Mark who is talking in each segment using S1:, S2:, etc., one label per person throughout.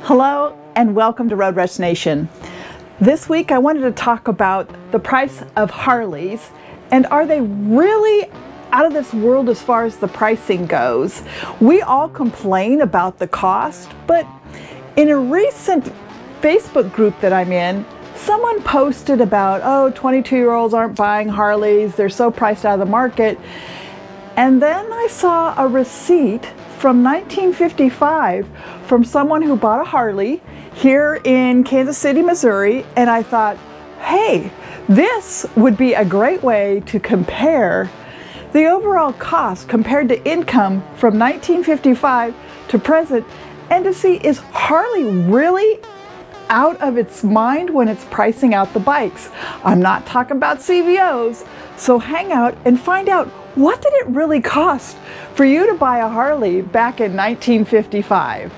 S1: Hello and welcome to Road Rush Nation. This week I wanted to talk about the price of Harleys and are they really out of this world as far as the pricing goes. We all complain about the cost, but in a recent Facebook group that I'm in, someone posted about, 22-year-olds aren't buying Harleys, they're so priced out of the market. And then I saw a receipt from 1955 from someone who bought a Harley here in Kansas City, Missouri, and I thought, hey, this would be a great way to compare the overall cost compared to income from 1955 to present and to see, is Harley really out of its mind when it's pricing out the bikes? I'm not talking about CVOs, so hang out and find out, what did it really cost for you to buy a Harley back in 1955?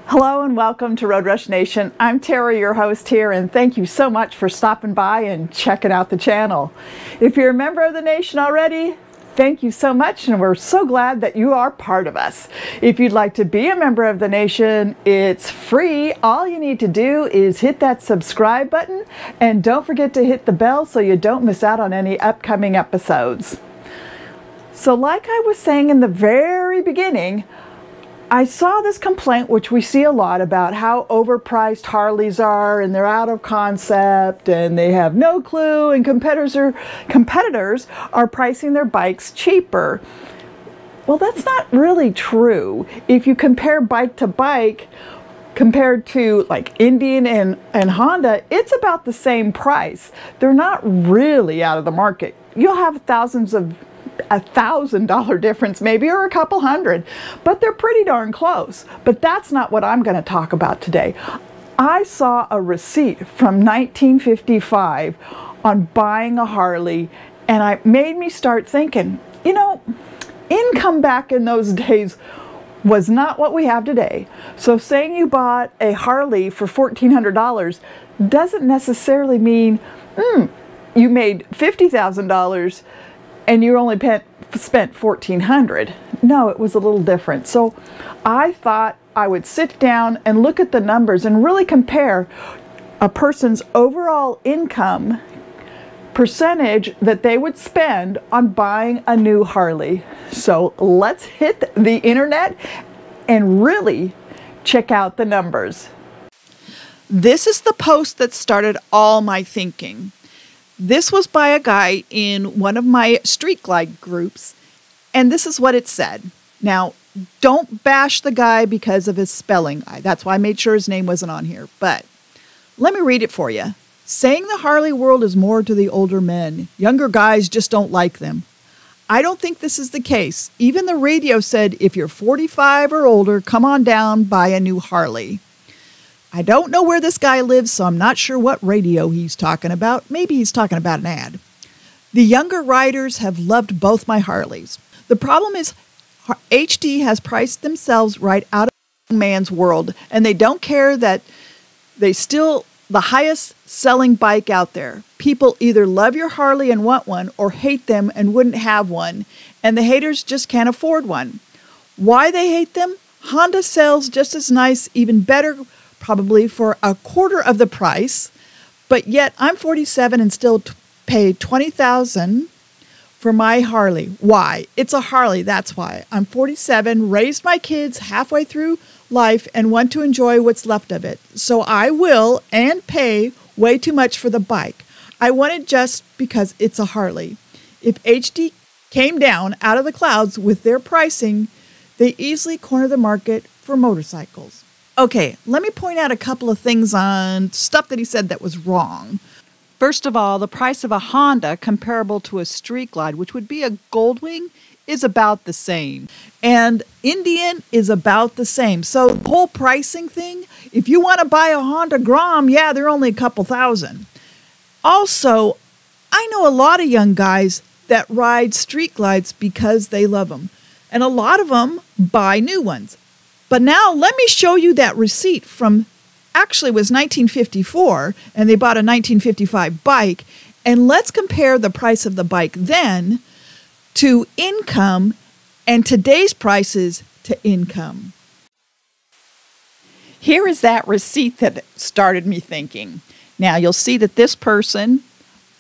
S1: Hello and welcome to Road Rush Nation. I'm Tara, your host here, and thank you so much for stopping by and checking out the channel. If you're a member of the nation already, thank you so much, and we're so glad that you are part of us. If you'd like to be a member of the nation, it's free. All you need to do is hit that subscribe button, and don't forget to hit the bell so you don't miss out on any upcoming episodes. So like I was saying in the very beginning, I saw this complaint, which we see a lot, about how overpriced Harleys are and they're out of concept and they have no clue, and competitors are pricing their bikes cheaper. Well, that's not really true. If you compare bike to bike, compared to like Indian and Honda, it's about the same price. They're not really out of the market. You'll have $1,000 difference maybe, or a couple hundred, but they're pretty darn close. But that's not what I'm going to talk about today. I saw a receipt from 1955 on buying a Harley, and it made me start thinking, income back in those days was not what we have today. So saying you bought a Harley for $1,400 doesn't necessarily mean you made $50,000 and you only spent $1,400. No, it was a little different. So I thought I would sit down and look at the numbers and really compare a person's overall income percentage that they would spend on buying a new Harley. So let's hit the internet and really check out the numbers. This is the post that started all my thinking. This was by a guy in one of my Street Glide groups, and this is what it said. Now, don't bash the guy because of his spelling. That's why I made sure his name wasn't on here, but let me read it for you. Saying the Harley world is more to the older men. Younger guys just don't like them. I don't think this is the case. Even the radio said, if you're 45 or older, come on down, buy a new Harley. I don't know where this guy lives, so I'm not sure what radio he's talking about. Maybe he's talking about an ad. The younger riders have loved both my Harleys. The problem is HD has priced themselves right out of the man's world, and they don't care that they still the highest selling bike out there. People either love your Harley and want one, or hate them and wouldn't have one, and the haters just can't afford one. Why they hate them? Honda sells just as nice, even better, probably for a quarter of the price, but yet I'm 47 and still pay $20,000 for my Harley. Why? It's a Harley, that's why. I'm 47, raised my kids halfway through life and want to enjoy what's left of it. So I will and pay way too much for the bike. I want it just because it's a Harley. If HD came down out of the clouds with their pricing, they easily corner the market for motorcycles. Okay, let me point out a couple of things on stuff that he said that was wrong. First of all, the price of a Honda comparable to a Street Glide, which would be a Goldwing, is about the same. And Indian is about the same. So the whole pricing thing, if you want to buy a Honda Grom, yeah, they're only a couple thousand. Also, I know a lot of young guys that ride Street Glides because they love them. And a lot of them buy new ones. But now let me show you that receipt from, actually it was 1954, and they bought a 1955 bike, and let's compare the price of the bike then to income and today's prices to income. Here is that receipt that started me thinking. Now you'll see that this person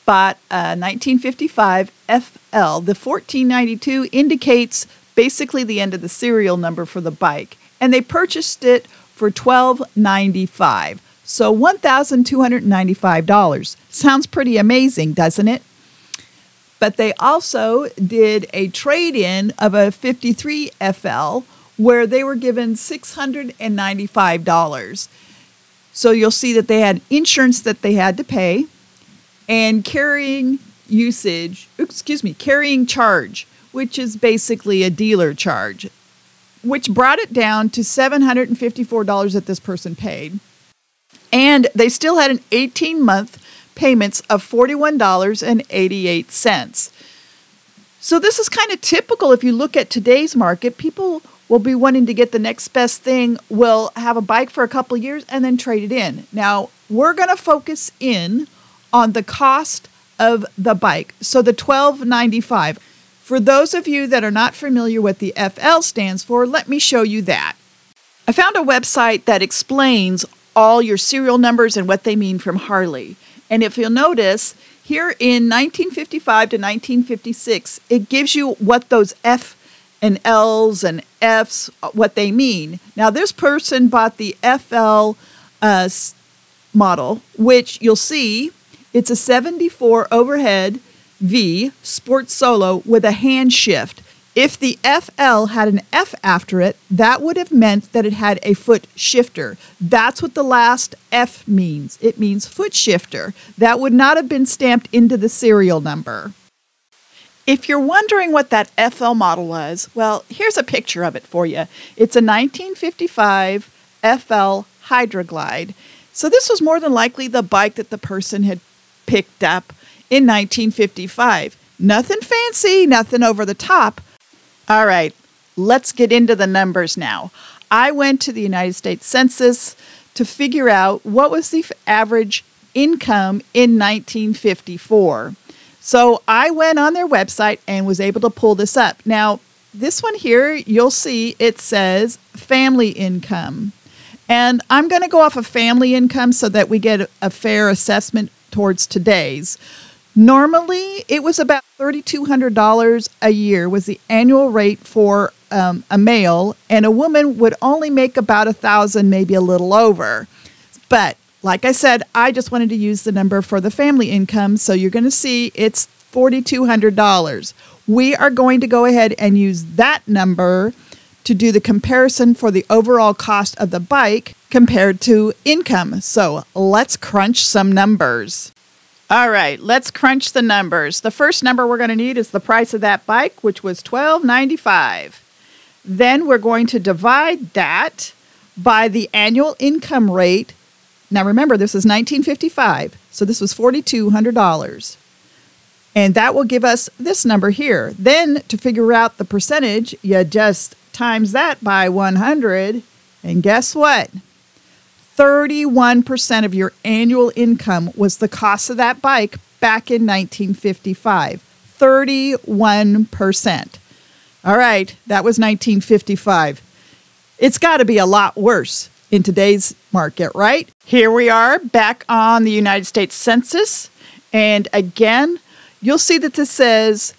S1: bought a 1955 FL. The 1492 indicates basically the end of the serial number for the bike, and they purchased it for $1,295. So $1,295. Sounds pretty amazing, doesn't it? But they also did a trade-in of a 53 FL where they were given $695. So you'll see that they had insurance that they had to pay and carrying charge, which is basically a dealer charge, which brought it down to $754 that this person paid. And they still had an 18-month payments of $41.88. So this is kind of typical. If you look at today's market, people will be wanting to get the next best thing, will have a bike for a couple of years and then trade it in. Now, we're going to focus in on the cost of the bike. So the $1,295. For those of you that are not familiar what the FL stands for, let me show you that. I found a website that explains all your serial numbers and what they mean from Harley. And if you'll notice, here in 1955 to 1956, it gives you what those F and L's and F's, what they mean. Now, this person bought the FL model, which you'll see, it's a 74 overhead V Sport Solo with a hand shift. If the FL had an F after it, that would have meant that it had a foot shifter. That's what the last F means. It means foot shifter. That would not have been stamped into the serial number. If you're wondering what that FL model was, well, here's a picture of it for you. It's a 1955 FL Hydroglide. So this was more than likely the bike that the person had picked up in 1955. Nothing fancy, nothing over the top. All right, let's get into the numbers now. I went to the United States Census to figure out what was the average income in 1954. So I went on their website and was able to pull this up. Now, this one here, you'll see it says family income. And I'm going to go off of family income so that we get a fair assessment towards today's. Normally, it was about $3,200 a year was the annual rate for a male, and a woman would only make about $1,000, maybe a little over. But like I said, I just wanted to use the number for the family income, so you're going to see it's $4,200. We are going to go ahead and use that number to do the comparison for the overall cost of the bike compared to income. So let's crunch some numbers. All right, let's crunch the numbers. The first number we're going to need is the price of that bike, which was $1,295. Then we're going to divide that by the annual income rate. Now remember, this is 1955, so this was $4,200. And that will give us this number here. Then to figure out the percentage, you just times that by 100, and guess what? 31% of your annual income was the cost of that bike back in 1955. 31%. All right, that was 1955. It's got to be a lot worse in today's market, right? Here we are back on the United States Census. And again, you'll see that this says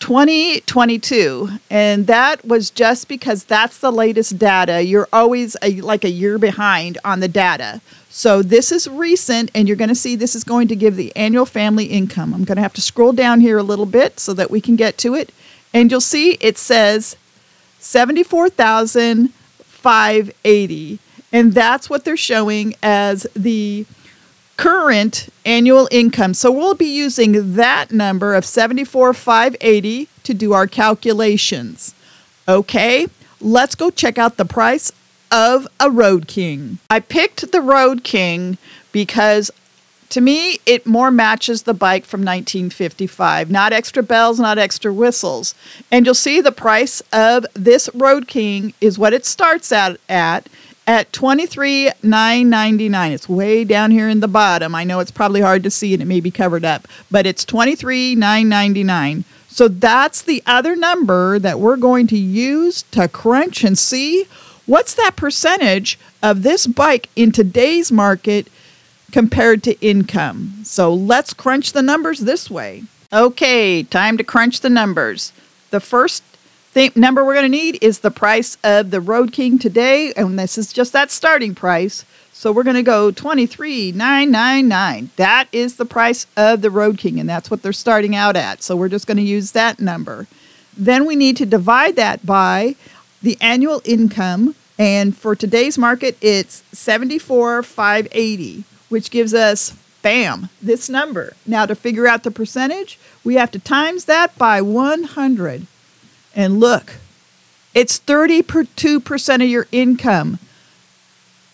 S1: 2022, and that was just because that's the latest data. You're always like a year behind on the data. So this is recent, and you're going to see this is going to give the annual family income. I'm going to have to scroll down here a little bit so that we can get to it. And you'll see it says $74,580, and that's what they're showing as the current annual income. So we'll be using that number of $74,580 to do our calculations. Okay, let's go check out the price of a Road King. I picked the Road King because to me it more matches the bike from 1955. Not extra bells, not extra whistles. And you'll see the price of this Road King is what it starts out at $23,999. It's way down here in the bottom. I know it's probably hard to see and it may be covered up, but it's $23,999. So that's the other number that we're going to use to crunch and see what's that percentage of this bike in today's market compared to income. So let's crunch the numbers this way. Okay, time to crunch the numbers. The first number we're going to need is the price of the Road King today, and this is just that starting price. So we're going to go $23,999. That is the price of the Road King, and that's what they're starting out at. So we're just going to use that number. Then we need to divide that by the annual income, and for today's market, it's $74,580, which gives us, bam, this number. Now to figure out the percentage, we have to times that by 100. And look, it's 32% of your income.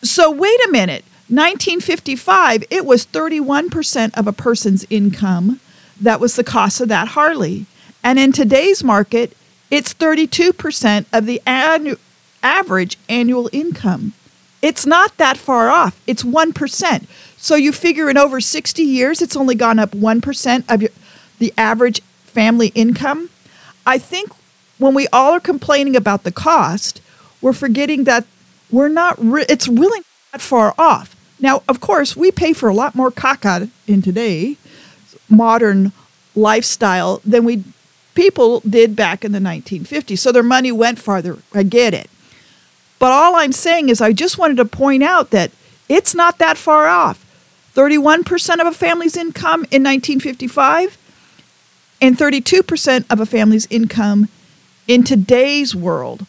S1: So wait a minute, 1955, it was 31% of a person's income. That was the cost of that Harley. And in today's market, it's 32% of the average annual income. It's not that far off. It's 1%. So you figure in over 60 years, it's only gone up 1% of the average family income. I think when we all are complaining about the cost, we're forgetting that it's really not that far off. Now, of course, we pay for a lot more caca in today's modern lifestyle than people did back in the 1950s. So their money went farther. I get it. But all I'm saying is I just wanted to point out that it's not that far off. 31% of a family's income in 1955 and 32% of a family's income in today's world.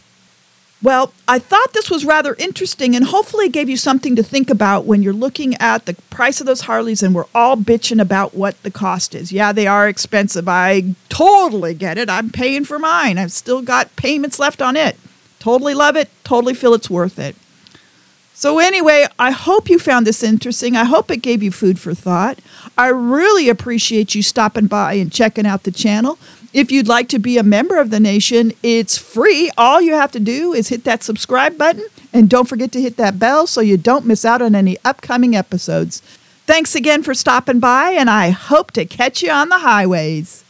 S1: Well, I thought this was rather interesting and hopefully gave you something to think about when you're looking at the price of those Harleys and we're all bitching about what the cost is. Yeah, they are expensive. I totally get it. I'm paying for mine. I've still got payments left on it. Totally love it. Totally feel it's worth it. So anyway, I hope you found this interesting. I hope it gave you food for thought. I really appreciate you stopping by and checking out the channel. If you'd like to be a member of the nation, it's free. All you have to do is hit that subscribe button and don't forget to hit that bell so you don't miss out on any upcoming episodes. Thanks again for stopping by, and I hope to catch you on the highways.